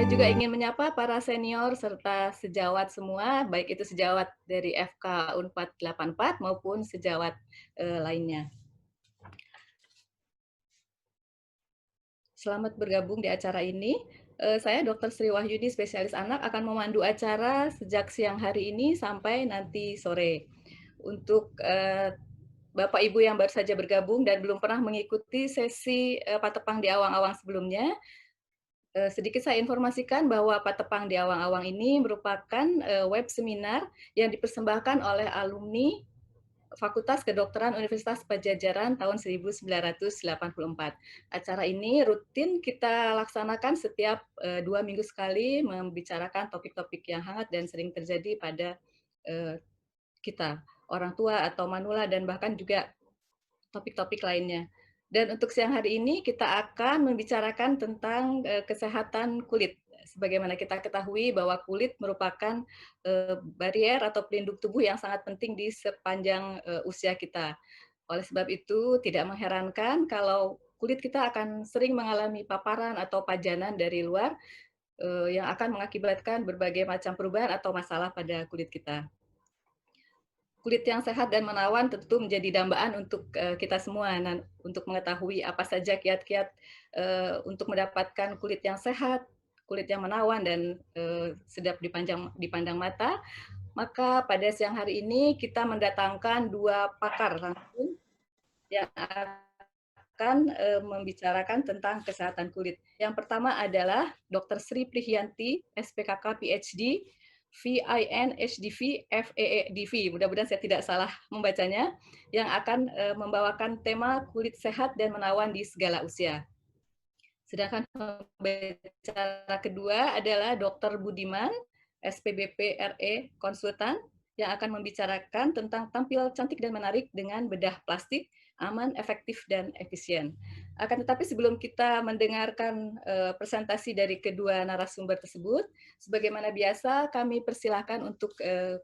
Saya juga ingin menyapa para senior serta sejawat semua, baik itu sejawat dari FK Unpad 84 maupun sejawat lainnya. Selamat bergabung di acara ini. Saya Dr. Sri Wahyudi, spesialis anak, akan memandu acara sejak siang hari ini sampai nanti sore. Untuk Bapak Ibu yang baru saja bergabung dan belum pernah mengikuti sesi Patepang di Awang-Awang sebelumnya, sedikit saya informasikan bahwa Patepang di Awang-Awang ini merupakan web seminar yang dipersembahkan oleh alumni Fakultas Kedokteran Universitas Padjadjaran tahun 1984. Acara ini rutin kita laksanakan setiap 2 minggu sekali, membicarakan topik-topik yang hangat dan sering terjadi pada kita, orang tua atau manula, dan bahkan juga topik-topik lainnya. Dan untuk siang hari ini kita akan membicarakan tentang kesehatan kulit. Sebagaimana kita ketahui bahwa kulit merupakan barier atau pelindung tubuh yang sangat penting di sepanjang usia kita. Oleh sebab itu, tidak mengherankan kalau kulit kita akan sering mengalami paparan atau pajanan dari luar yang akan mengakibatkan berbagai macam perubahan atau masalah pada kulit kita. Kulit yang sehat dan menawan tentu menjadi dambaan untuk kita semua. Nah, untuk mengetahui apa saja kiat-kiat untuk mendapatkan kulit yang sehat, kulit yang menawan dan sedap dipandang mata, maka pada siang hari ini kita mendatangkan 2 pakar langsung yang akan membicarakan tentang kesehatan kulit. Yang pertama adalah Dr. Sri Prihianti, SPKK PhD, VIN HDV FEEDV, mudah-mudahan saya tidak salah membacanya, yang akan membawakan tema kulit sehat dan menawan di segala usia. Sedangkan pembicara kedua adalah Dr. Budiman, SPBP RE Konsultan, yang akan membicarakan tentang tampil cantik dan menarik dengan bedah plastik, aman, efektif, dan efisien. Akan tetapi sebelum kita mendengarkan presentasi dari kedua narasumber tersebut, sebagaimana biasa kami persilahkan untuk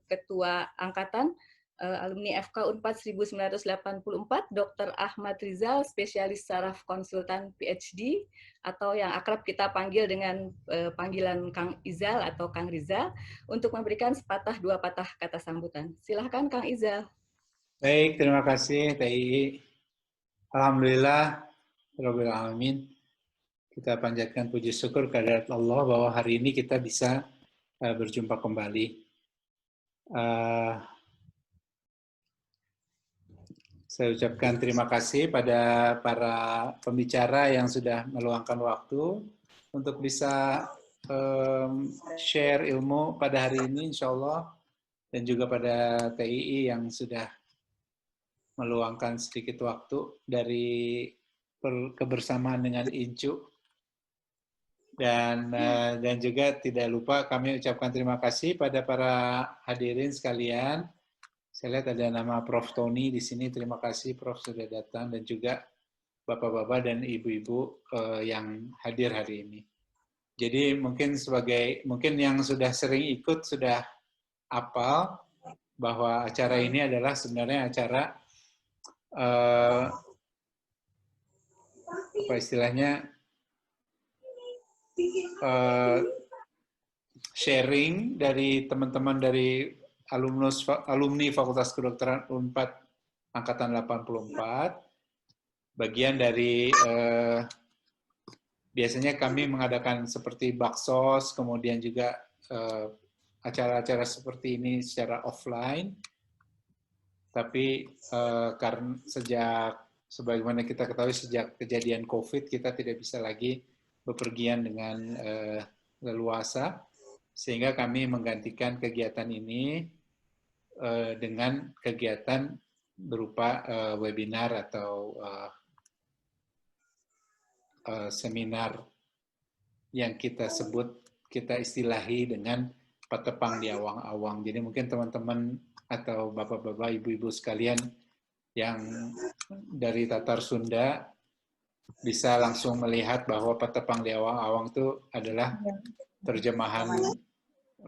Ketua Angkatan alumni FK Unpad 1984, Dr. Ahmad Rizal, spesialis saraf konsultan PhD, atau yang akrab kita panggil dengan panggilan Kang Izal atau Kang Rizal, untuk memberikan sepatah dua patah kata sambutan. Silahkan Kang Izal. Baik, terima kasih TI. Alhamdulillah, Rabbil Alamin. Kita panjatkan puji syukur kehadirat Allah bahwa hari ini kita bisa berjumpa kembali. Saya ucapkan terima kasih pada para pembicara yang sudah meluangkan waktu untuk bisa share ilmu pada hari ini, insya Allah, dan juga pada TII yang sudah meluangkan sedikit waktu dari kebersamaan dengan Incu. Dan juga tidak lupa kami ucapkan terima kasih pada para hadirin sekalian. Saya lihat ada nama Prof. Tony di sini. Terima kasih Prof. sudah datang, dan juga bapak-bapak dan ibu-ibu yang hadir hari ini. Jadi mungkin yang sudah sering ikut sudah hafal bahwa acara ini adalah sebenarnya acara apa istilahnya sharing dari teman-teman dari alumni Fakultas Kedokteran Unpad Angkatan 84. Bagian dari biasanya kami mengadakan seperti baksos, kemudian juga acara-acara seperti ini secara offline. Tapi karena sebagaimana kita ketahui sejak kejadian COVID, kita tidak bisa lagi bepergian dengan leluasa, sehingga kami menggantikan kegiatan ini dengan kegiatan berupa webinar atau seminar yang kita istilahi dengan Patepang di Awang-Awang. Jadi mungkin teman-teman atau bapak-bapak, ibu-ibu sekalian yang dari Tatar Sunda bisa langsung melihat bahwa Patepang di Awang-Awang itu adalah terjemahan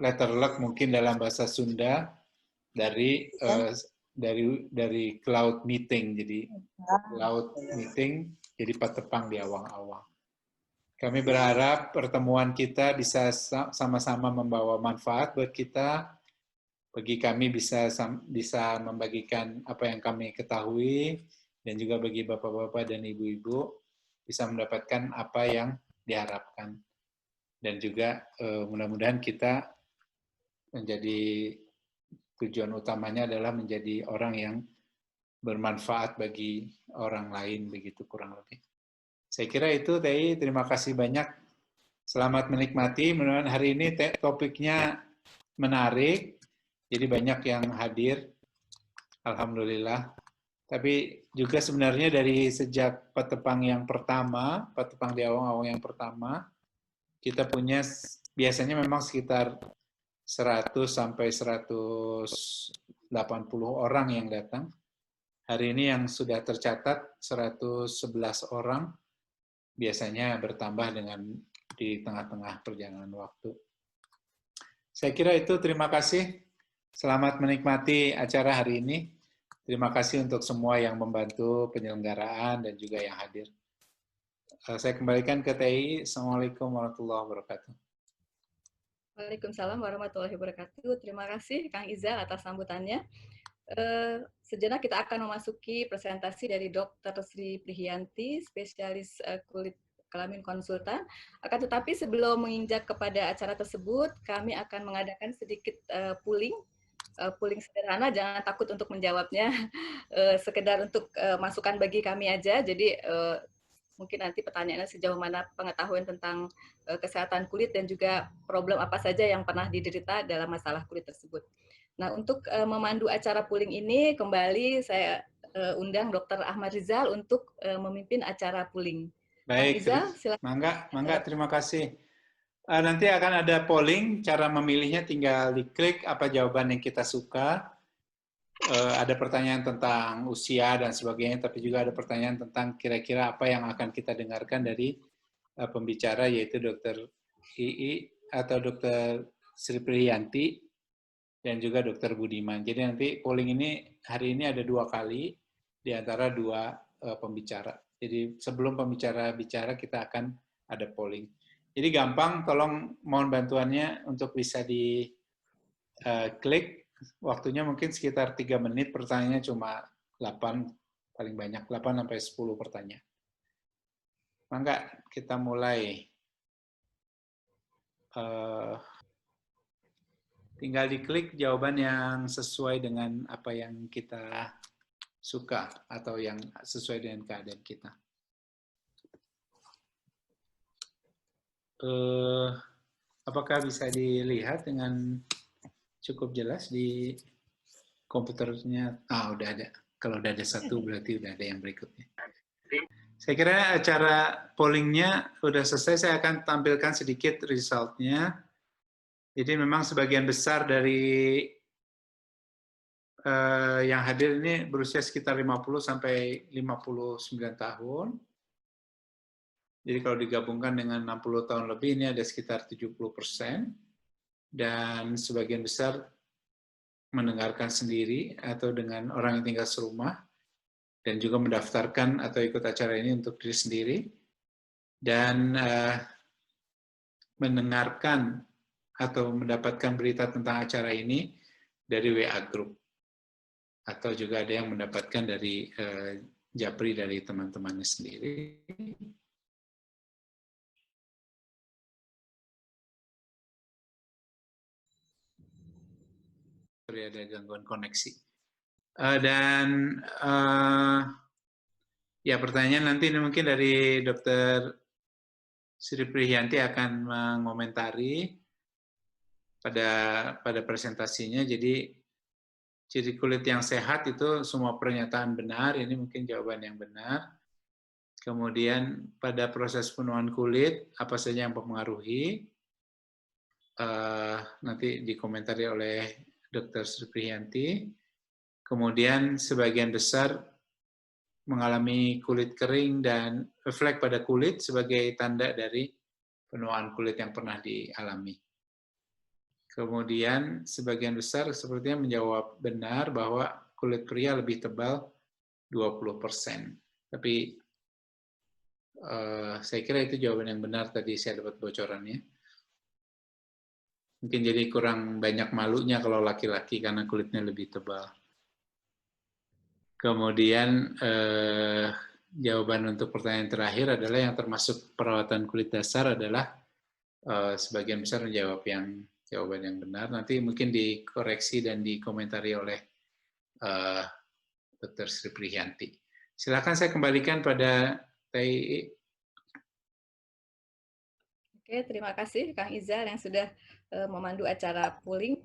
letter luck mungkin dalam bahasa Sunda dari cloud meeting. Jadi cloud meeting jadi Patepang di Awang-Awang. Kami berharap pertemuan kita bisa sama-sama membawa manfaat buat kita. Bagi kami bisa membagikan apa yang kami ketahui, dan juga bagi bapak-bapak dan ibu-ibu bisa mendapatkan apa yang diharapkan. Dan juga mudah-mudahan kita menjadi tujuan utamanya adalah menjadi orang yang bermanfaat bagi orang lain, begitu kurang lebih. Saya kira itu, Teh. Terima kasih banyak. Selamat menikmati. Mudah-mudahan hari ini topiknya menarik. Jadi banyak yang hadir. Alhamdulillah. Tapi juga sebenarnya dari sejak Petepang yang pertama, Petepang di awang-awang yang pertama, kita punya biasanya memang sekitar 100 sampai 180 orang yang datang. Hari ini yang sudah tercatat 111 orang, biasanya bertambah dengan di tengah-tengah perjalanan waktu. Saya kira itu, terima kasih. Selamat menikmati acara hari ini. Terima kasih untuk semua yang membantu penyelenggaraan dan juga yang hadir. Saya kembalikan ke TI. Assalamualaikum warahmatullahi wabarakatuh. Waalaikumsalam warahmatullahi wabarakatuh. Terima kasih Kang Izal atas sambutannya. Sejenak kita akan memasuki presentasi dari Dr. Sri Prihiyanti, spesialis kulit kelamin konsultan. Akan tetapi sebelum menginjak kepada acara tersebut, kami akan mengadakan sedikit polling sederhana, jangan takut untuk menjawabnya, sekedar untuk masukan bagi kami aja. Jadi mungkin nanti pertanyaannya sejauh mana pengetahuan tentang kesehatan kulit dan juga problem apa saja yang pernah diderita dalam masalah kulit tersebut. Nah, untuk memandu acara polling ini, kembali saya undang Dr. Ahmad Rizal untuk memimpin acara polling. Kang Baik, Izal, silakan. mangga, terima kasih. Nanti akan ada polling, cara memilihnya tinggal diklik apa jawaban yang kita suka. Ada pertanyaan tentang usia dan sebagainya, tapi juga ada pertanyaan tentang kira-kira apa yang akan kita dengarkan dari pembicara, yaitu Dr. II atau Dr. Sri Prihiyanti dan juga Dr. Budiman. Jadi nanti polling ini hari ini ada 2 kali di antara 2 pembicara. Jadi sebelum pembicara bicara kita akan ada polling. Jadi gampang, tolong mohon bantuannya untuk bisa di klik. Waktunya mungkin sekitar 3 menit, pertanyaannya cuma 8, paling banyak 8 sampai 10 pertanyaan. Mangga kita mulai. Tinggal diklik jawaban yang sesuai dengan apa yang kita suka atau yang sesuai dengan keadaan kita. Apakah bisa dilihat dengan cukup jelas di komputernya? Udah ada. Kalau udah ada satu berarti udah ada yang berikutnya. Saya kira acara pollingnya udah selesai. Saya akan tampilkan sedikit resultnya. Jadi memang sebagian besar dari yang hadir ini berusia sekitar 50 sampai 59 tahun. Jadi kalau digabungkan dengan 60 tahun lebih ini ada sekitar 70%. Dan sebagian besar mendengarkan sendiri atau dengan orang yang tinggal serumah, dan juga mendaftarkan atau ikut acara ini untuk diri sendiri, dan mendengarkan atau mendapatkan berita tentang acara ini dari WA Group, atau juga ada yang mendapatkan dari Japri dari teman-temannya sendiri. Ada gangguan koneksi. Dan ya, pertanyaan nanti ini mungkin dari Dr. Sri Prihiyanti akan mengomentari pada presentasinya. Jadi ciri kulit yang sehat itu semua pernyataan benar, ini mungkin jawaban yang benar. Kemudian pada proses penuaan kulit apa saja yang mempengaruhi, nanti dikomentari oleh Dr. Sri Prihiyanti. Kemudian sebagian besar mengalami kulit kering dan flek pada kulit sebagai tanda dari penuaan kulit yang pernah dialami. Kemudian sebagian besar sepertinya menjawab benar bahwa kulit pria lebih tebal 20%. Tapi Saya kira itu jawaban yang benar tadi saya dapat bocorannya. Mungkin jadi kurang banyak malunya kalau laki-laki karena kulitnya lebih tebal. Kemudian jawaban untuk pertanyaan terakhir adalah yang termasuk perawatan kulit dasar adalah sebagian besar menjawab jawaban yang benar. Nanti mungkin dikoreksi dan dikomentari oleh Dr. Sri Prihanti. Silakan saya kembalikan pada TI. Oke, terima kasih Kang Izal yang sudah memandu acara polling.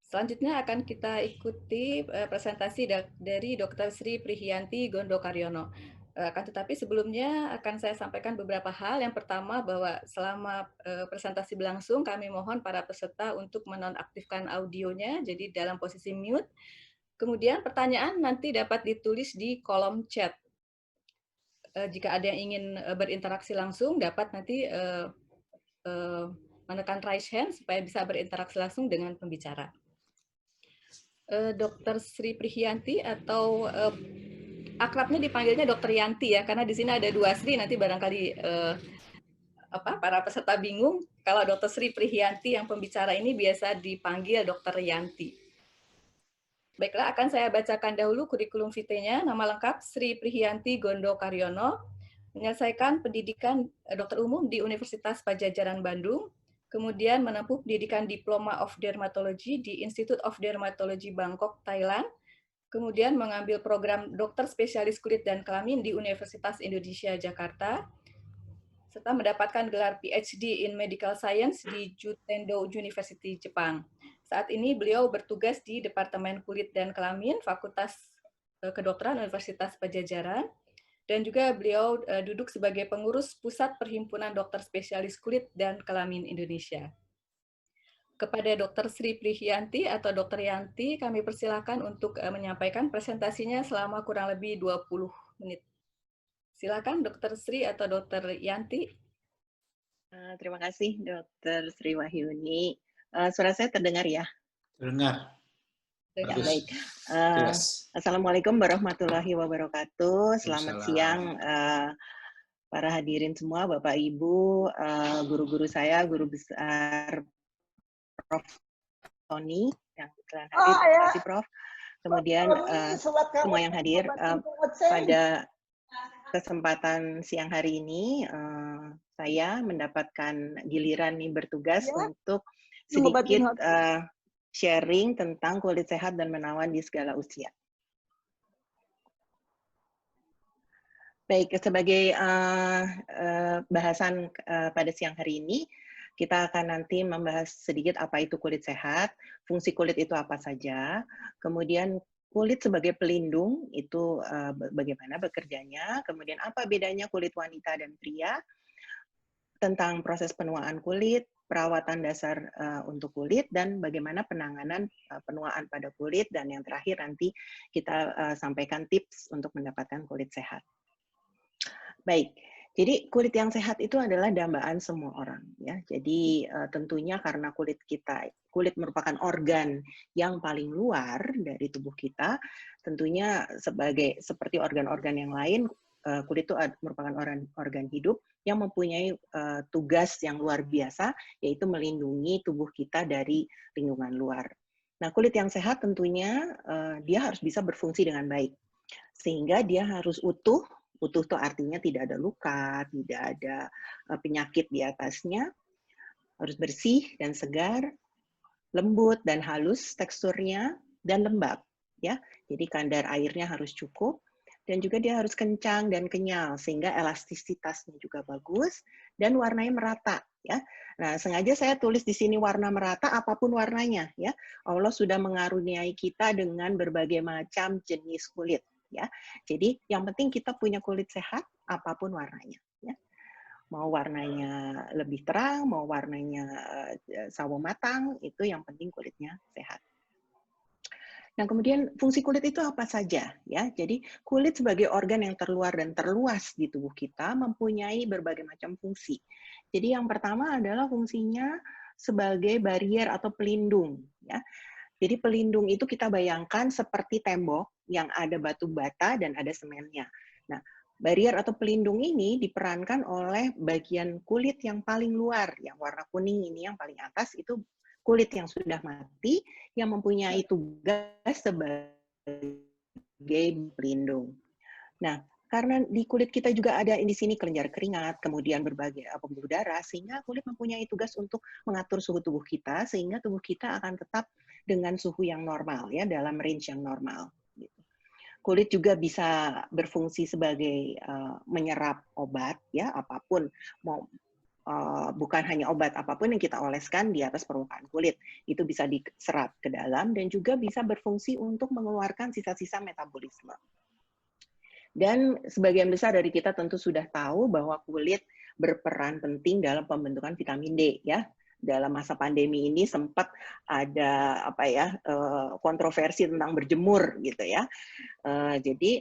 Selanjutnya akan kita ikuti presentasi dari Dr. Sri Prihanti Gondo Karyono. Akan tetapi sebelumnya akan saya sampaikan beberapa hal. Yang pertama bahwa selama presentasi berlangsung kami mohon para peserta untuk menonaktifkan audionya, jadi dalam posisi mute. Kemudian pertanyaan nanti dapat ditulis di kolom chat. Jika ada yang ingin berinteraksi langsung dapat nanti menekan raise hand supaya bisa berinteraksi langsung dengan pembicara. Dr. Sri Prihanti atau akrabnya dipanggilnya Dr. Yanti ya, karena di sini ada 2 Sri, nanti barangkali para peserta bingung kalau Dr. Sri Prihanti yang pembicara ini biasa dipanggil Dr. Yanti. Baiklah, akan saya bacakan dahulu kurikulum vitae-nya. Nama lengkap Sri Prihanti Gondo Karyono, menyelesaikan pendidikan dokter umum di Universitas Padjadjaran Bandung, kemudian menempuh pendidikan Diploma of Dermatology di Institute of Dermatology Bangkok, Thailand, kemudian mengambil program dokter spesialis kulit dan kelamin di Universitas Indonesia Jakarta, serta mendapatkan gelar PhD in Medical Science di Jutendo University, Jepang. Saat ini beliau bertugas di Departemen Kulit dan Kelamin, Fakultas Kedokteran Universitas Padjadjaran, dan juga beliau duduk sebagai pengurus Pusat Perhimpunan Dokter Spesialis Kulit dan Kelamin Indonesia. Kepada Dr. Sri Prihanti atau Dr. Yanti, kami persilakan untuk menyampaikan presentasinya selama kurang lebih 20 menit. Silakan Dr. Sri atau Dr. Yanti. Terima kasih Dr. Sri Wahyuni. Suara saya terdengar ya? Terdengar. Ya, baik. Assalamualaikum warahmatullahi wabarakatuh. Selamat siang para hadirin semua, Bapak Ibu, guru-guru saya, guru besar Prof. Tony yang telah hadir, terima kasih Prof. Kemudian semua yang hadir pada kesempatan siang hari ini, saya mendapatkan giliran nih bertugas untuk sedikit sharing tentang kulit sehat dan menawan di segala usia. Baik, sebagai bahasan pada siang hari ini, kita akan nanti membahas sedikit apa itu kulit sehat, fungsi kulit itu apa saja, kemudian kulit sebagai pelindung itu bagaimana bekerjanya, kemudian apa bedanya kulit wanita dan pria, tentang proses penuaan kulit, perawatan dasar untuk kulit, dan bagaimana penanganan penuaan pada kulit, dan yang terakhir nanti kita sampaikan tips untuk mendapatkan kulit sehat. Baik, jadi kulit yang sehat itu adalah dambaan semua orang, ya. Jadi tentunya karena kulit merupakan organ yang paling luar dari tubuh kita, tentunya seperti organ-organ yang lain, kulit itu merupakan organ hidup yang mempunyai tugas yang luar biasa, yaitu melindungi tubuh kita dari lingkungan luar. Nah, kulit yang sehat tentunya dia harus bisa berfungsi dengan baik, sehingga dia harus utuh. Utuh itu artinya tidak ada luka, tidak ada penyakit di atasnya, harus bersih dan segar, lembut dan halus teksturnya, dan lembab. Ya, jadi kadar airnya harus cukup, dan juga dia harus kencang dan kenyal, sehingga elastisitasnya juga bagus, dan warnanya merata. Ya, nah sengaja saya tulis di sini warna merata, apapun warnanya. Ya, Allah sudah mengaruniai kita dengan berbagai macam jenis kulit. Ya, jadi yang penting kita punya kulit sehat apapun warnanya. Ya. Mau warnanya lebih terang, mau warnanya sawo matang, itu yang penting kulitnya sehat. Nah, kemudian fungsi kulit itu apa saja? Ya, jadi kulit sebagai organ yang terluar dan terluas di tubuh kita mempunyai berbagai macam fungsi. Jadi yang pertama adalah fungsinya sebagai barrier atau pelindung. Ya. Jadi pelindung itu kita bayangkan seperti tembok yang ada batu bata dan ada semennya. Nah, Barrier atau pelindung ini diperankan oleh bagian kulit yang paling luar, yang warna kuning ini yang paling atas itu kulit yang sudah mati yang mempunyai tugas sebagai pelindung. Nah, karena di kulit kita juga ada di sini kelenjar keringat, kemudian berbagai pembuluh darah, sehingga kulit mempunyai tugas untuk mengatur suhu tubuh kita, sehingga tubuh kita akan tetap dengan suhu yang normal, ya, dalam range yang normal. Kulit juga bisa berfungsi sebagai menyerap obat, ya, apapun, mau bukan hanya obat, apapun yang kita oleskan di atas permukaan kulit itu bisa diserap ke dalam dan juga bisa berfungsi untuk mengeluarkan sisa-sisa metabolisme. Dan sebagian besar dari kita tentu sudah tahu bahwa kulit berperan penting dalam pembentukan vitamin D, ya. Dalam masa pandemi ini sempat ada kontroversi tentang berjemur gitu ya. Jadi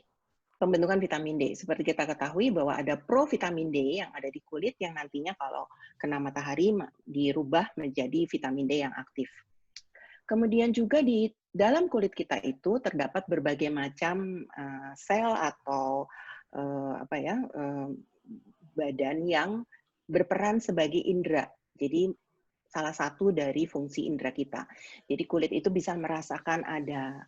pembentukan vitamin D. Seperti kita ketahui bahwa ada provitamin D yang ada di kulit yang nantinya kalau kena matahari dirubah menjadi vitamin D yang aktif. Kemudian juga di dalam kulit kita itu terdapat berbagai macam sel atau badan yang berperan sebagai indera. Jadi salah satu dari fungsi indera kita. Jadi kulit itu bisa merasakan ada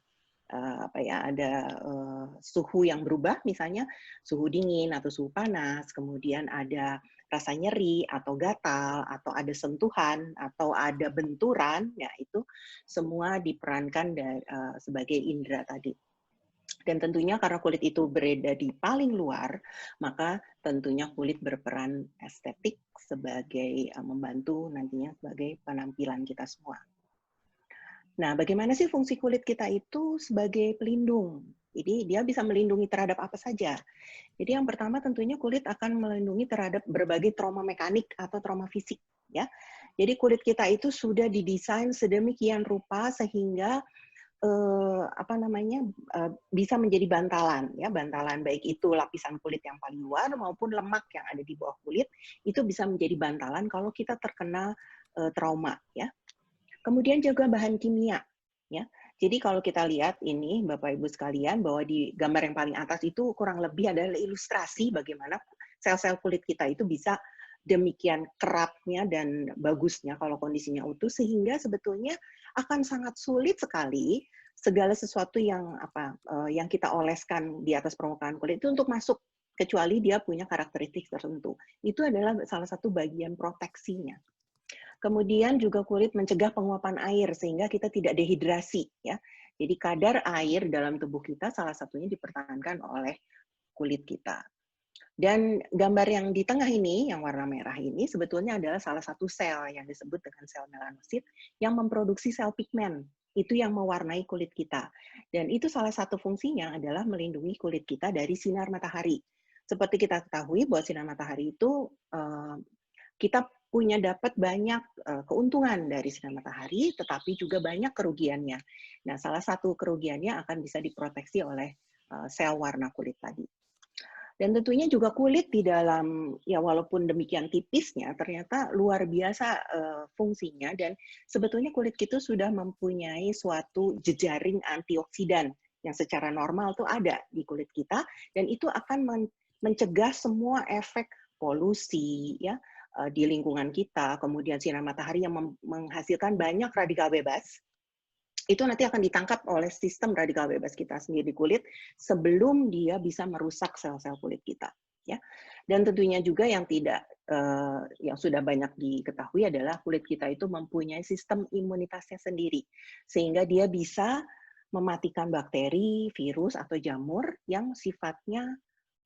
suhu yang berubah, misalnya suhu dingin atau suhu panas, kemudian ada rasa nyeri atau gatal, atau ada sentuhan, atau ada benturan, ya itu semua diperankan sebagai indera tadi. Dan tentunya karena kulit itu berada di paling luar, maka tentunya kulit berperan estetik sebagai membantu nantinya sebagai penampilan kita semua. Nah, bagaimana sih fungsi kulit kita itu sebagai pelindung? Jadi dia bisa melindungi terhadap apa saja. Jadi yang pertama tentunya kulit akan melindungi terhadap berbagai trauma mekanik atau trauma fisik, ya. Jadi kulit kita itu sudah didesain sedemikian rupa sehingga bisa menjadi bantalan, ya, bantalan baik itu lapisan kulit yang paling luar maupun lemak yang ada di bawah kulit itu bisa menjadi bantalan kalau kita terkena trauma, ya. Kemudian juga bahan kimia, ya. Jadi kalau kita lihat ini Bapak Ibu sekalian bahwa di gambar yang paling atas itu kurang lebih adalah ilustrasi bagaimana sel-sel kulit kita itu bisa demikian kerapnya dan bagusnya kalau kondisinya utuh sehingga sebetulnya akan sangat sulit sekali segala sesuatu yang yang kita oleskan di atas permukaan kulit itu untuk masuk kecuali dia punya karakteristik tertentu. Itu adalah salah satu bagian proteksinya. Kemudian juga kulit mencegah penguapan air sehingga kita tidak dehidrasi, ya. Jadi kadar air dalam tubuh kita salah satunya dipertahankan oleh kulit kita. Dan gambar yang di tengah ini, yang warna merah ini sebetulnya adalah salah satu sel yang disebut dengan sel melanosit yang memproduksi sel pigmen. Itu yang mewarnai kulit kita. Dan itu salah satu fungsinya adalah melindungi kulit kita dari sinar matahari. Seperti kita ketahui bahwa sinar matahari itu kita dapat banyak keuntungan dari sinar matahari, tetapi juga banyak kerugiannya. Nah, salah satu kerugiannya akan bisa diproteksi oleh sel warna kulit tadi. Dan tentunya juga kulit di dalam, ya walaupun demikian tipisnya, ternyata luar biasa fungsinya, dan sebetulnya kulit kita sudah mempunyai suatu jejaring antioksidan yang secara normal tuh ada di kulit kita, dan itu akan mencegah semua efek polusi, ya, di lingkungan kita, kemudian sinar matahari yang menghasilkan banyak radikal bebas, itu nanti akan ditangkap oleh sistem radikal bebas kita sendiri di kulit sebelum dia bisa merusak sel-sel kulit kita, ya. Dan tentunya juga yang yang sudah banyak diketahui adalah kulit kita itu mempunyai sistem imunitasnya sendiri, sehingga dia bisa mematikan bakteri, virus atau jamur yang sifatnya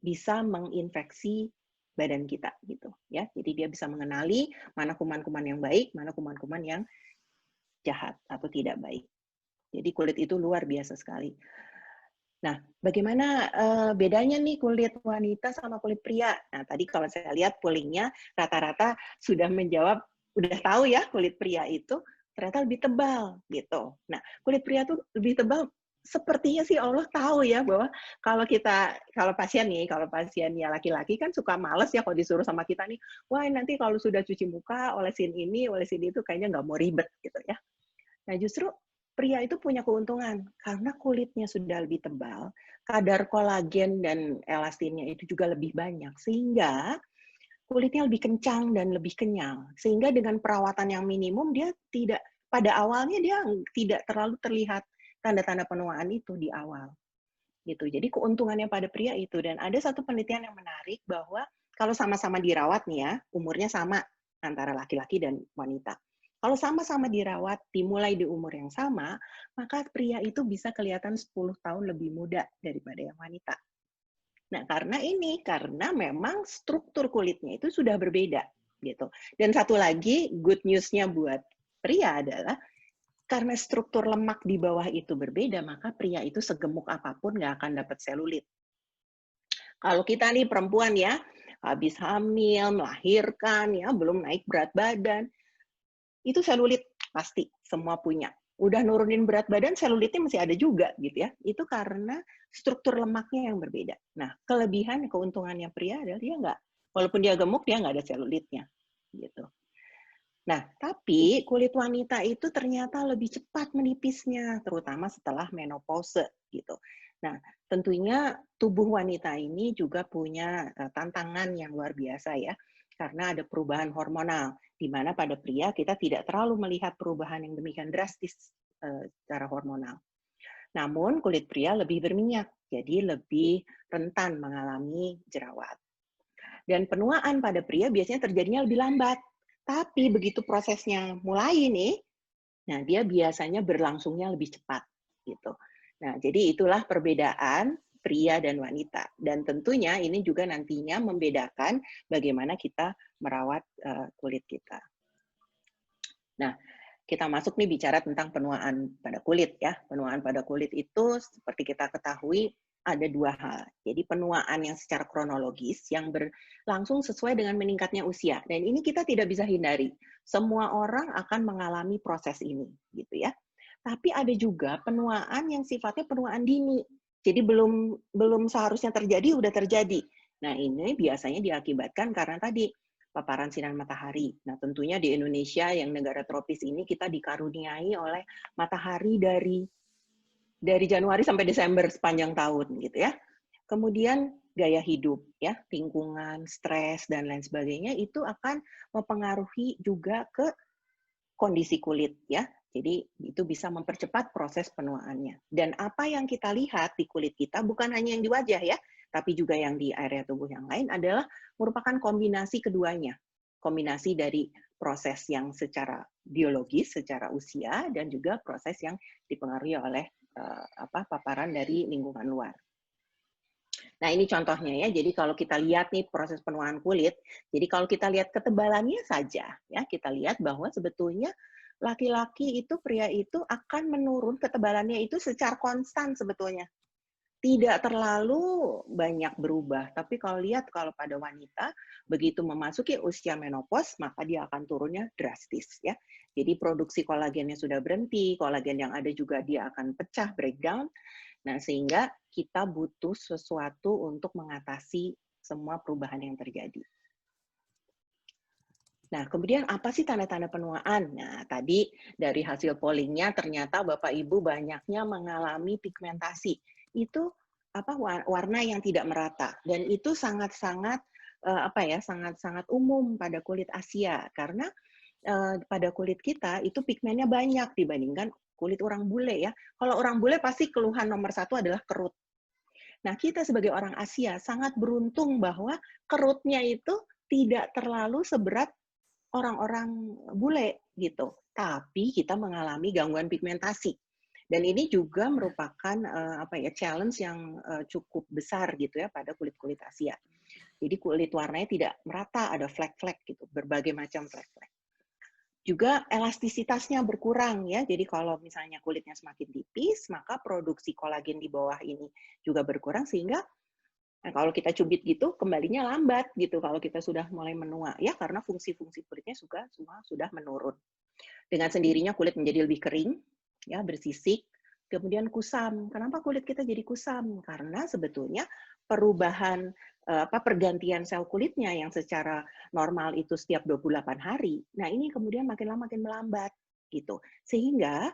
bisa menginfeksi badan kita gitu, ya. Jadi dia bisa mengenali mana kuman-kuman yang baik, mana kuman-kuman yang jahat atau tidak baik. Jadi kulit itu luar biasa sekali. Nah, bagaimana bedanya nih kulit wanita sama kulit pria? Nah, tadi kalau saya lihat pollingnya rata-rata sudah menjawab, udah tahu ya kulit pria itu ternyata lebih tebal gitu. Nah, kulit pria tuh lebih tebal. Sepertinya sih Allah tahu ya bahwa kalau pasiennya laki-laki kan suka males ya kalau disuruh sama kita nih, wah nanti kalau sudah cuci muka olesin ini, olesin itu kayaknya nggak mau ribet gitu ya. Nah justru pria itu punya keuntungan karena kulitnya sudah lebih tebal, kadar kolagen dan elastinnya itu juga lebih banyak, sehingga kulitnya lebih kencang dan lebih kenyal. Sehingga dengan perawatan yang minimum, dia tidak, pada awalnya dia tidak terlalu terlihat tanda-tanda penuaan itu di awal. Gitu. Jadi keuntungannya pada pria itu. Dan ada satu penelitian yang menarik bahwa kalau sama-sama dirawat nih ya, umurnya sama antara laki-laki dan wanita. Kalau sama-sama dirawat, dimulai di umur yang sama, maka pria itu bisa kelihatan 10 tahun lebih muda daripada yang wanita. Nah, karena memang struktur kulitnya itu sudah berbeda, gitu. Dan satu lagi, good news-nya buat pria adalah, karena struktur lemak di bawah itu berbeda, maka pria itu segemuk apapun nggak akan dapat selulit. Kalau kita nih perempuan ya, habis hamil, melahirkan, ya belum naik berat badan, itu selulit pasti semua punya. Udah nurunin berat badan, selulitnya masih ada juga gitu ya. Itu karena struktur lemaknya yang berbeda. Nah, kelebihan, keuntungannya pria adalah dia nggak, walaupun dia gemuk, dia nggak ada selulitnya. Gitu. Nah, tapi kulit wanita itu ternyata lebih cepat menipisnya, terutama setelah menopause gitu. Nah, tentunya tubuh wanita ini juga punya tantangan yang luar biasa ya, karena ada perubahan hormonal, di mana pada pria kita tidak terlalu melihat perubahan yang demikian drastis secara hormonal. Namun kulit pria lebih berminyak, jadi lebih rentan mengalami jerawat. Dan penuaan pada pria biasanya terjadinya lebih lambat. Tapi begitu prosesnya mulai nih, nah dia biasanya berlangsungnya lebih cepat gitu. Nah, jadi itulah perbedaan pria dan wanita. Dan tentunya ini juga nantinya membedakan bagaimana kita merawat kulit kita. Nah, kita masuk nih bicara tentang penuaan pada kulit ya. Penuaan pada kulit itu seperti kita ketahui ada dua hal. Jadi penuaan yang secara kronologis yang berlangsung sesuai dengan meningkatnya usia. Dan ini kita tidak bisa hindari. Semua orang akan mengalami proses ini, gitu ya. Tapi ada juga penuaan yang sifatnya penuaan dini. Jadi belum seharusnya terjadi, udah terjadi. Nah, ini biasanya diakibatkan karena tadi paparan sinar matahari. Nah, tentunya di Indonesia yang negara tropis ini kita dikaruniai oleh matahari dari Januari sampai Desember sepanjang tahun gitu ya. Kemudian gaya hidup ya, lingkungan, stres dan lain sebagainya itu akan mempengaruhi juga ke kondisi kulit ya. Jadi itu bisa mempercepat proses penuaannya. Dan apa yang kita lihat di kulit kita bukan hanya yang di wajah ya, tapi juga yang di area tubuh yang lain adalah merupakan kombinasi keduanya. Kombinasi dari proses yang secara biologis, secara usia, dan juga proses yang dipengaruhi oleh paparan dari lingkungan luar. Nah, ini contohnya ya. Jadi kalau kita lihat nih proses penuaan kulit, jadi kalau kita lihat ketebalannya saja, ya kita lihat bahwa sebetulnya laki-laki itu, pria itu akan menurun ketebalannya itu secara konstan sebetulnya. Tidak terlalu banyak berubah. Tapi kalau lihat kalau pada wanita, begitu memasuki usia menopause, maka dia akan turunnya drastis ya. Jadi produksi kolagennya sudah berhenti, kolagen yang ada juga dia akan pecah, breakdown. Nah, sehingga kita butuh sesuatu untuk mengatasi semua perubahan yang terjadi. Nah, kemudian apa sih tanda-tanda penuaan? Nah, tadi dari hasil pollingnya ternyata Bapak Ibu banyaknya mengalami pigmentasi. Itu warna yang tidak merata, dan itu sangat-sangat sangat-sangat umum pada kulit Asia, karena pada kulit kita itu pigmennya banyak dibandingkan kulit orang bule ya. Kalau orang bule pasti keluhan nomor satu adalah kerut. Nah, kita sebagai orang Asia sangat beruntung bahwa kerutnya itu tidak terlalu seberat orang-orang bule gitu. Tapi kita mengalami gangguan pigmentasi. Dan ini juga merupakan challenge yang cukup besar gitu ya pada kulit-kulit Asia. Jadi kulit warnanya tidak merata, ada flek-flek gitu, berbagai macam flek-flek. Juga elastisitasnya berkurang ya. Jadi kalau misalnya kulitnya semakin tipis, maka produksi kolagen di bawah ini juga berkurang, sehingga kalau kita cubit gitu kembalinya lambat gitu kalau kita sudah mulai menua ya, karena fungsi-fungsi kulitnya juga semua sudah menurun. Dengan sendirinya kulit menjadi lebih kering ya, bersisik, kemudian kusam. Kenapa kulit kita jadi kusam? Karena sebetulnya perubahan pergantian sel kulitnya yang secara normal itu setiap 28 hari. Nah, ini kemudian makin lama makin melambat gitu. Sehingga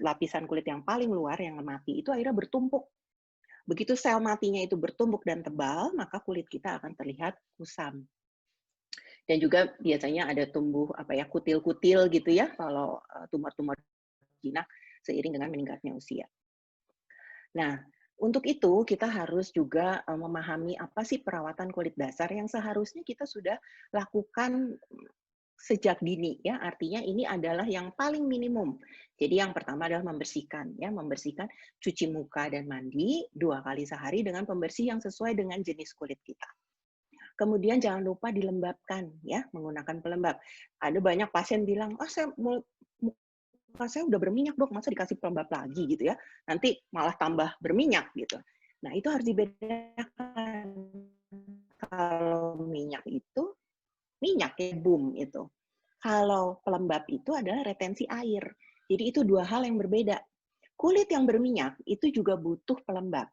lapisan kulit yang paling luar yang mati itu akhirnya bertumpuk. Begitu sel matinya itu bertumpuk dan tebal, maka kulit kita akan terlihat kusam. Dan juga biasanya ada tumbuh kutil-kutil gitu ya kalau tumor-tumor jinak seiring dengan meningkatnya usia. Nah, untuk itu kita harus juga memahami apa sih perawatan kulit dasar yang seharusnya kita sudah lakukan sejak dini ya, artinya ini adalah yang paling minimum. Jadi yang pertama adalah membersihkan ya, membersihkan cuci muka dan mandi 2 kali sehari dengan pembersih yang sesuai dengan jenis kulit kita. Kemudian jangan lupa dilembabkan ya, menggunakan pelembab. Ada banyak pasien bilang, muka saya udah berminyak dok, masa dikasih pelembab lagi gitu ya, nanti malah tambah berminyak gitu. Nah itu harus dibedakan. Kalau minyak itu, minyak ya, boom itu. Kalau pelembab itu adalah retensi air. Jadi itu 2 hal yang berbeda. Kulit yang berminyak itu juga butuh pelembab.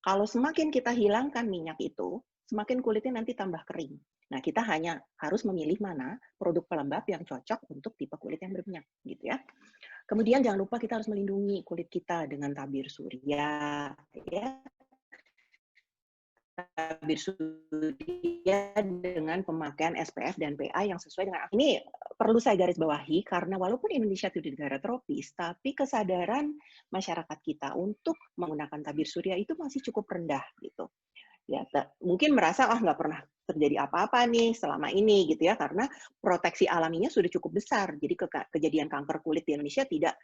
Kalau semakin kita hilangkan minyak itu, semakin kulitnya nanti tambah kering. Nah, kita hanya harus memilih mana produk pelembab yang cocok untuk tipe kulit yang berminyak, gitu ya. Kemudian jangan lupa kita harus melindungi kulit kita dengan tabir surya, ya. Tabir surya dengan pemakaian SPF dan PA yang sesuai dengan ini perlu saya garis bawahi karena walaupun Indonesia itu di negara tropis, tapi kesadaran masyarakat kita untuk menggunakan tabir surya itu masih cukup rendah gitu. Ya, mungkin merasa nggak pernah terjadi apa-apa nih selama ini gitu ya karena proteksi alaminya sudah cukup besar. Jadi kejadian kanker kulit di Indonesia tidak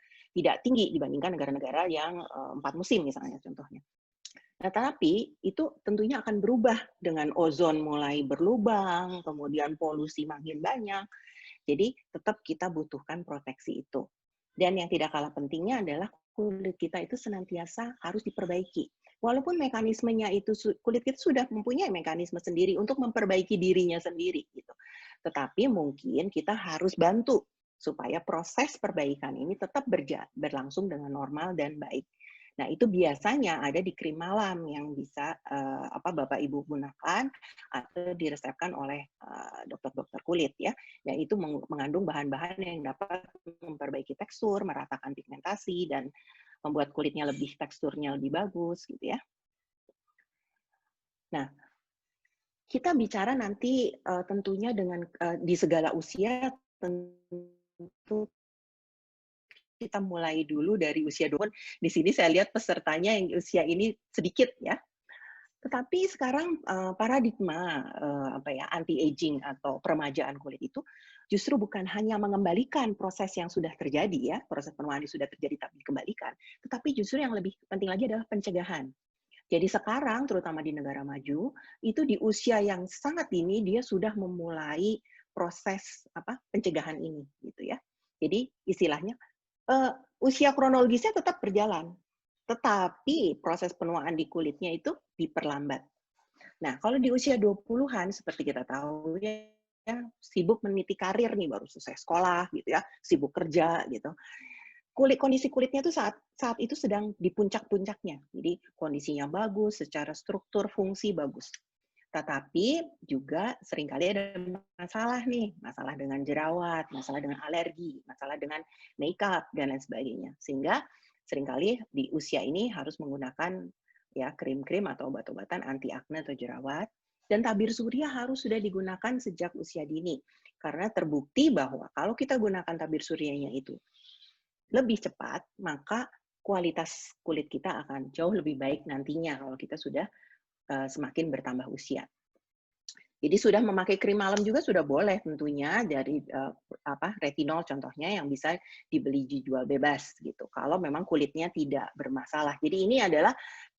tinggi dibandingkan negara-negara yang 4 musim misalnya contohnya. Nah, tapi itu tentunya akan berubah dengan ozon mulai berlubang, kemudian polusi makin banyak. Jadi tetap kita butuhkan proteksi itu. Dan yang tidak kalah pentingnya adalah kulit kita itu senantiasa harus diperbaiki. Walaupun mekanismenya itu kulit kita sudah mempunyai mekanisme sendiri untuk memperbaiki dirinya sendiri gitu. Tetapi mungkin kita harus bantu supaya proses perbaikan ini tetap berlangsung dengan normal dan baik. Nah, itu biasanya ada di krim malam yang bisa Bapak Ibu gunakan atau diresepkan oleh dokter-dokter kulit ya. Dan itu mengandung bahan-bahan yang dapat memperbaiki tekstur, meratakan pigmentasi dan membuat kulitnya teksturnya lebih bagus gitu ya. Nah, kita bicara nanti tentunya dengan di segala usia tentu kita mulai dulu dari usia 2 tahun. Di sini saya lihat pesertanya yang usia ini sedikit ya. Tetapi sekarang paradigma anti-aging atau peremajaan kulit itu justru bukan hanya mengembalikan proses yang sudah terjadi ya, proses penuaan yang sudah terjadi tapi dikembalikan, tetapi justru yang lebih penting lagi adalah pencegahan. Jadi sekarang terutama di negara maju itu di usia yang sangat dini dia sudah memulai proses pencegahan ini gitu ya. Jadi istilahnya usia kronologisnya tetap berjalan, tetapi proses penuaan di kulitnya itu diperlambat. Nah, kalau di usia 20-an, seperti kita tahu ya, sibuk meniti karir nih, baru selesai sekolah gitu ya, sibuk kerja gitu. Kondisi kulitnya itu saat itu sedang di puncak-puncaknya. Jadi kondisinya bagus, secara struktur, fungsi bagus. Tetapi juga seringkali ada masalah nih, masalah dengan jerawat, masalah dengan alergi, masalah dengan makeup dan lain sebagainya. Sehingga seringkali di usia ini harus menggunakan ya krim-krim atau obat-obatan anti akne atau jerawat. Dan tabir surya harus sudah digunakan sejak usia dini. Karena terbukti bahwa kalau kita gunakan tabir suryanya itu lebih cepat, maka kualitas kulit kita akan jauh lebih baik nantinya kalau kita sudah semakin bertambah usia. Jadi sudah memakai krim malam juga sudah boleh tentunya dari retinol contohnya yang bisa dibeli dijual bebas gitu. Kalau memang kulitnya tidak bermasalah. Jadi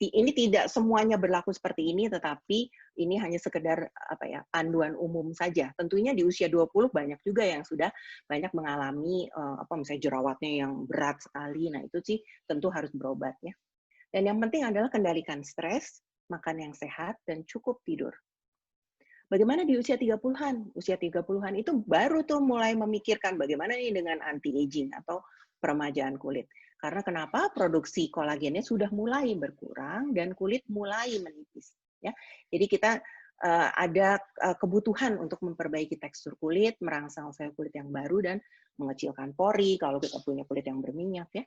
ini tidak semuanya berlaku seperti ini, tetapi ini hanya sekedar panduan umum saja. Tentunya di usia 20 banyak juga yang sudah banyak mengalami misalnya jerawatnya yang berat sekali. Nah itu sih tentu harus berobat ya. Dan yang penting adalah kendalikan stres, makan yang sehat dan cukup tidur. Bagaimana di usia 30-an? Usia 30-an itu baru tuh mulai memikirkan bagaimana nih dengan anti-aging atau peremajaan kulit. Karena kenapa? Produksi kolagennya sudah mulai berkurang dan kulit mulai menipis. Ya, jadi kita ada kebutuhan untuk memperbaiki tekstur kulit, merangsang sel kulit yang baru, dan mengecilkan pori kalau kita punya kulit yang berminyak ya.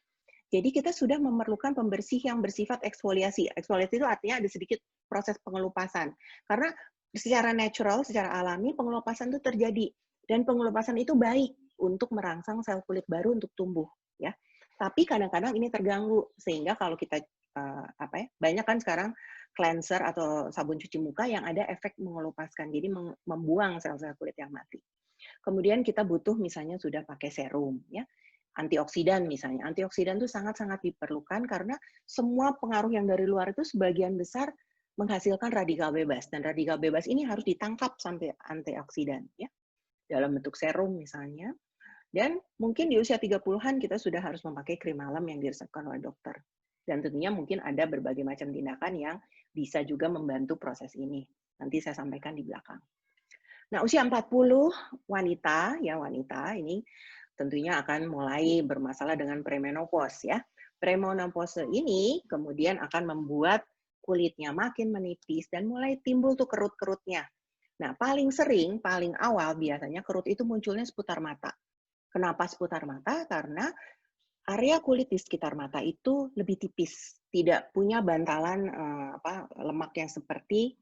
Jadi kita sudah memerlukan pembersih yang bersifat eksfoliasi. Eksfoliasi itu artinya ada sedikit proses pengelupasan. Karena secara natural, secara alami, pengelupasan itu terjadi. Dan pengelupasan itu baik untuk merangsang sel kulit baru untuk tumbuh. Ya. Tapi kadang-kadang ini terganggu. Sehingga kalau kita, banyak kan sekarang cleanser atau sabun cuci muka yang ada efek mengelupaskan. Jadi membuang sel-sel kulit yang mati. Kemudian kita butuh misalnya sudah pakai serum. Ya. Antioksidan misalnya. Antioksidan itu sangat-sangat diperlukan karena semua pengaruh yang dari luar itu sebagian besar menghasilkan radikal bebas. Dan radikal bebas ini harus ditangkap sampai antioksidan. Ya, dalam bentuk serum misalnya. Dan mungkin di usia 30-an kita sudah harus memakai krim malam yang diresepkan oleh dokter. Dan tentunya mungkin ada berbagai macam tindakan yang bisa juga membantu proses ini. Nanti saya sampaikan di belakang. Nah, usia 40 wanita ini tentunya akan mulai bermasalah dengan premenopause ya. Premenopause ini kemudian akan membuat kulitnya makin menipis dan mulai timbul tuh kerut-kerutnya. Nah, paling sering, paling awal biasanya kerut itu munculnya seputar mata. Kenapa seputar mata? Karena area kulit di sekitar mata itu lebih tipis, tidak punya bantalan lemak yang seperti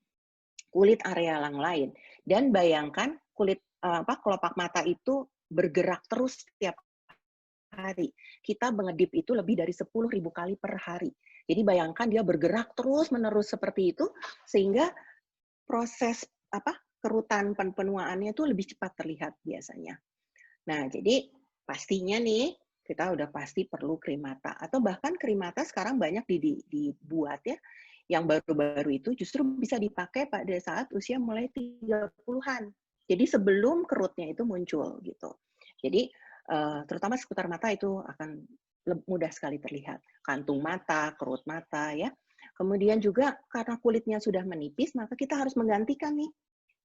kulit area yang lain. Dan bayangkan kulit kelopak mata itu bergerak terus setiap hari. Kita mengedip itu lebih dari 10.000 kali per hari. Jadi bayangkan dia bergerak terus-menerus seperti itu, sehingga proses kerutan penuaannya itu lebih cepat terlihat biasanya. Nah, jadi pastinya nih, kita udah pasti perlu krim mata. Atau bahkan krim mata sekarang banyak dibuat ya, yang baru-baru itu justru bisa dipakai pada saat usia mulai 30-an. Jadi sebelum kerutnya itu muncul gitu. Jadi terutama seputar mata itu akan mudah sekali terlihat. Kantung mata, kerut mata ya. Kemudian juga karena kulitnya sudah menipis, maka kita harus menggantikan nih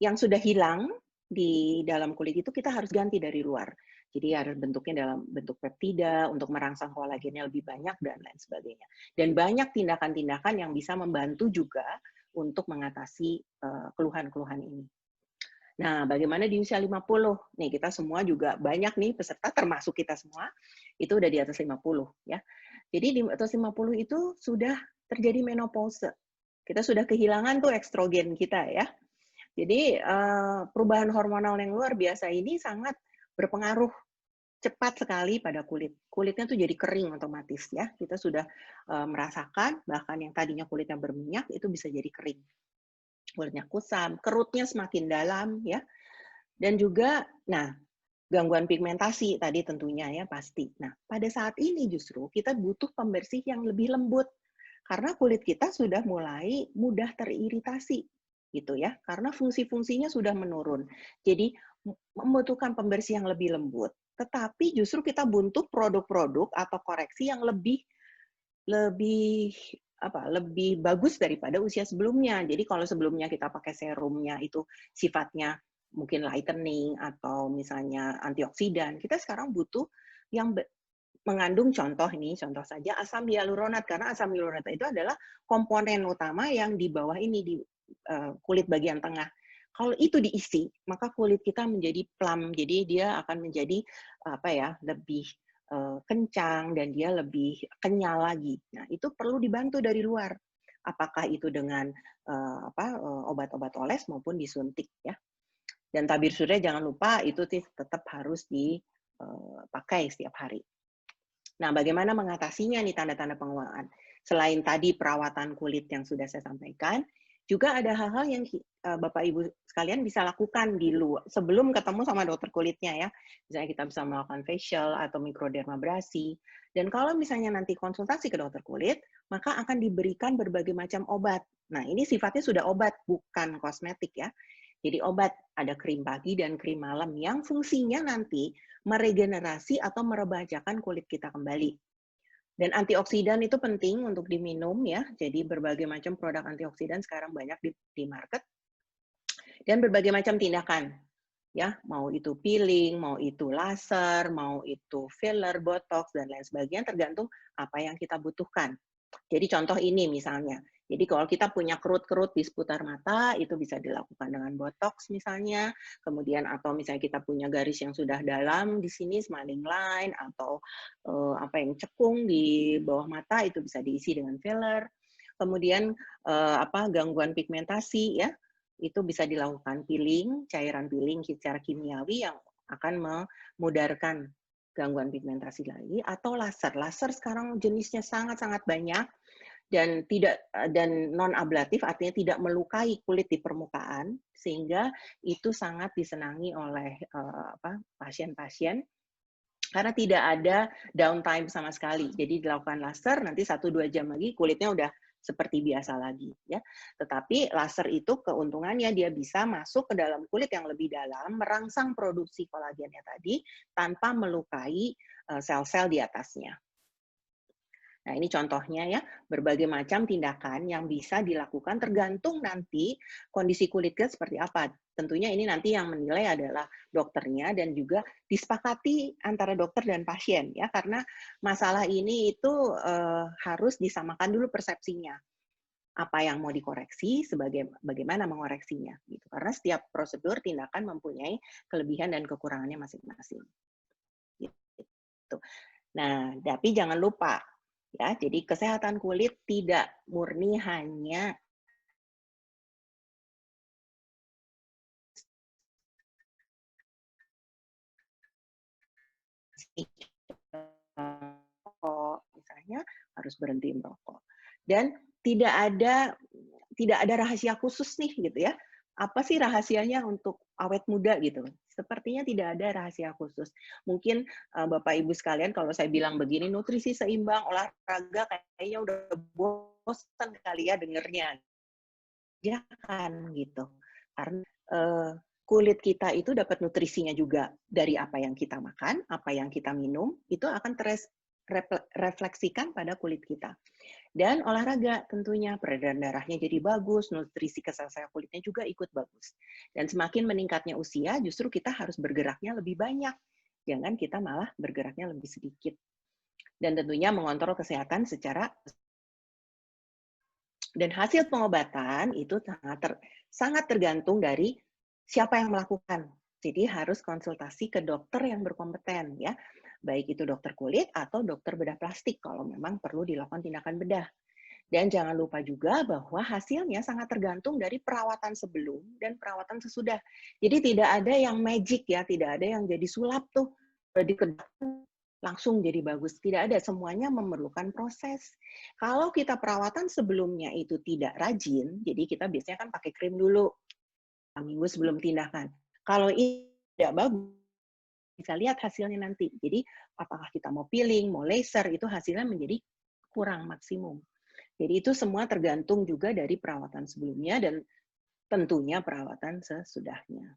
yang sudah hilang di dalam kulit itu, kita harus ganti dari luar. Jadi harus bentuknya dalam bentuk peptida untuk merangsang kolagennya lebih banyak dan lain sebagainya. Dan banyak tindakan-tindakan yang bisa membantu juga untuk mengatasi keluhan-keluhan ini. Nah, bagaimana di usia 50? Nih, kita semua juga banyak nih peserta, termasuk kita semua, itu udah di atas 50 ya. Jadi di atas 50 itu sudah terjadi menopause. Kita sudah kehilangan tuh estrogen kita ya. Jadi perubahan hormonal yang luar biasa ini sangat berpengaruh cepat sekali pada kulit. Kulitnya tuh jadi kering otomatis ya. Kita sudah merasakan bahkan yang tadinya kulitnya berminyak itu bisa jadi kering. Kulitnya kusam, kerutnya semakin dalam ya. Dan juga gangguan pigmentasi tadi tentunya ya pasti. Nah, pada saat ini justru kita butuh pembersih yang lebih lembut karena kulit kita sudah mulai mudah teriritasi gitu ya. Karena fungsi-fungsinya sudah menurun. Jadi membutuhkan pembersih yang lebih lembut, tetapi justru kita butuh produk-produk atau koreksi yang lebih bagus daripada usia sebelumnya. Jadi kalau sebelumnya kita pakai serumnya itu sifatnya mungkin lightening atau misalnya antioksidan, kita sekarang butuh yang mengandung contoh saja asam hyaluronat, karena asam hyaluronat itu adalah komponen utama yang di bawah ini di kulit bagian tengah. Kalau itu diisi, maka kulit kita menjadi plump, jadi dia akan menjadi lebih kencang dan dia lebih kenyal lagi. Nah, itu perlu dibantu dari luar. Apakah itu dengan obat-obat oles maupun disuntik ya. Dan tabir surya jangan lupa itu tetap harus dipakai setiap hari. Nah, bagaimana mengatasinya nih tanda-tanda penguahan? Selain tadi perawatan kulit yang sudah saya sampaikan, juga ada hal-hal yang Bapak Ibu sekalian bisa lakukan di luar sebelum ketemu sama dokter kulitnya ya. Misalnya kita bisa melakukan facial atau mikrodermabrasi. Dan kalau misalnya nanti konsultasi ke dokter kulit, maka akan diberikan berbagai macam obat. Nah, ini sifatnya sudah obat, bukan kosmetik ya. Jadi obat, ada krim pagi dan krim malam yang fungsinya nanti meregenerasi atau merebajakan kulit kita kembali. Dan antioksidan itu penting untuk diminum ya. Jadi berbagai macam produk antioksidan sekarang banyak di market. Dan berbagai macam tindakan. Ya, mau itu peeling, mau itu laser, mau itu filler, botox dan lain sebagainya tergantung apa yang kita butuhkan. Jadi contoh ini misalnya, Jadi kalau kita punya kerut-kerut di seputar mata, itu bisa dilakukan dengan botox misalnya, kemudian atau misalnya kita punya garis yang sudah dalam di sini, smiling line, atau apa yang cekung di bawah mata, itu bisa diisi dengan filler. Kemudian gangguan pigmentasi ya, itu bisa dilakukan peeling, cairan peeling secara kimiawi yang akan memudarkan gangguan pigmentasi lagi, atau laser. Laser sekarang jenisnya sangat-sangat banyak dan non ablatif, artinya tidak melukai kulit di permukaan, sehingga itu sangat disenangi oleh pasien-pasien karena tidak ada downtime sama sekali. Jadi dilakukan laser, nanti 1-2 jam lagi kulitnya udah seperti biasa lagi ya. Tetapi laser itu keuntungannya dia bisa masuk ke dalam kulit yang lebih dalam, merangsang produksi kolagennya tadi tanpa melukai sel-sel di atasnya. Nah, ini contohnya ya, berbagai macam tindakan yang bisa dilakukan tergantung nanti kondisi kulit kita seperti apa. Tentunya ini nanti yang menilai adalah dokternya dan juga disepakati antara dokter dan pasien ya, karena masalah ini itu harus disamakan dulu persepsinya. Apa yang mau dikoreksi, bagaimana mengoreksinya gitu. Karena setiap prosedur tindakan mempunyai kelebihan dan kekurangannya masing-masing. Gitu. Nah, tapi jangan lupa ya, jadi kesehatan kulit tidak murni hanya misalnya harus berhenti merokok. Dan tidak ada rahasia khusus nih gitu ya. Apa sih rahasianya untuk awet muda gitu? Sepertinya tidak ada rahasia khusus. Mungkin Bapak Ibu sekalian kalau saya bilang begini, nutrisi seimbang, olahraga kayaknya udah bosan kali ya dengernya. Ya kan gitu. Karena kulit kita itu dapat nutrisinya juga dari apa yang kita makan, apa yang kita minum, itu akan refleksikan pada kulit kita. Dan olahraga tentunya, peredaran darahnya jadi bagus, nutrisi ke sel-sel kulitnya juga ikut bagus. Dan semakin meningkatnya usia, justru kita harus bergeraknya lebih banyak. Jangan kita malah bergeraknya lebih sedikit. Dan tentunya mengontrol kesehatan secara. Dan hasil pengobatan itu sangat tergantung dari siapa yang melakukan. Jadi harus konsultasi ke dokter yang berkompeten ya. Baik itu dokter kulit atau dokter bedah plastik kalau memang perlu dilakukan tindakan bedah. Dan jangan lupa juga bahwa hasilnya sangat tergantung dari perawatan sebelum dan perawatan sesudah. Jadi tidak ada yang magic ya, tidak ada yang jadi sulap tuh langsung jadi bagus. Tidak ada, semuanya memerlukan proses. Kalau kita perawatan sebelumnya itu tidak rajin, jadi kita biasanya kan pakai krim dulu, minggu sebelum tindakan. Kalau ini tidak bagus, bisa lihat hasilnya nanti. Jadi apakah kita mau peeling, mau laser, itu hasilnya menjadi kurang maksimum. Jadi itu semua tergantung juga dari perawatan sebelumnya dan tentunya perawatan sesudahnya.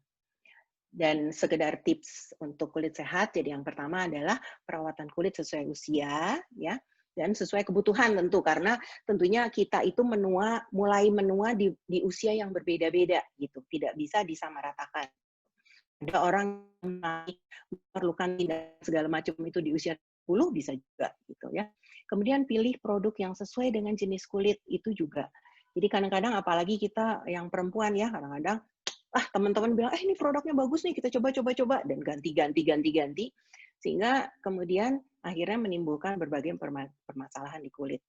Dan sekedar tips untuk kulit sehat, jadi yang pertama adalah perawatan kulit sesuai usia, ya, dan sesuai kebutuhan tentu, karena tentunya kita itu mulai menua di usia yang berbeda-beda, gitu, tidak bisa disamaratakan. Ada orang yang memerlukan tindakan segala macam itu di usia 10 bisa juga, gitu ya. Kemudian pilih produk yang sesuai dengan jenis kulit itu juga. Jadi kadang-kadang apalagi kita yang perempuan ya, kadang-kadang teman-teman bilang, ini produknya bagus nih, kita coba, dan ganti, sehingga kemudian akhirnya menimbulkan berbagai permasalahan di kulit.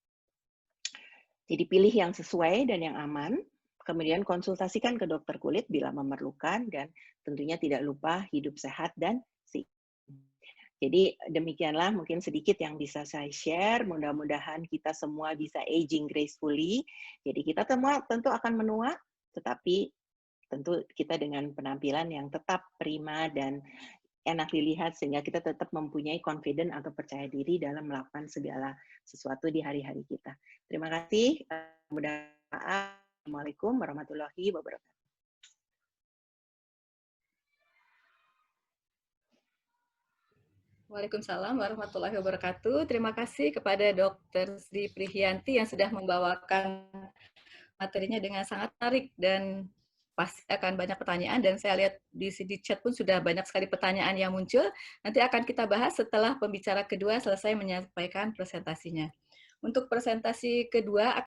Jadi pilih yang sesuai dan yang aman, kemudian konsultasikan ke dokter kulit bila memerlukan, dan tentunya tidak lupa hidup sehat dan sehat. Jadi demikianlah mungkin sedikit yang bisa saya share, mudah-mudahan kita semua bisa aging gracefully. Jadi kita semua tentu akan menua, tetapi tentu kita dengan penampilan yang tetap prima dan enak dilihat sehingga kita tetap mempunyai confident atau percaya diri dalam melakukan segala sesuatu di hari-hari kita. Terima kasih. Assalamualaikum warahmatullahi wabarakatuh. Waalaikumsalam warahmatullahi wabarakatuh. Terima kasih kepada Dr. Sri Prihianti yang sudah membawakan materinya dengan sangat menarik dan pasti akan banyak pertanyaan, dan saya lihat di chat pun sudah banyak sekali pertanyaan yang muncul. Nanti akan kita bahas setelah pembicara kedua selesai menyampaikan presentasinya. Untuk presentasi kedua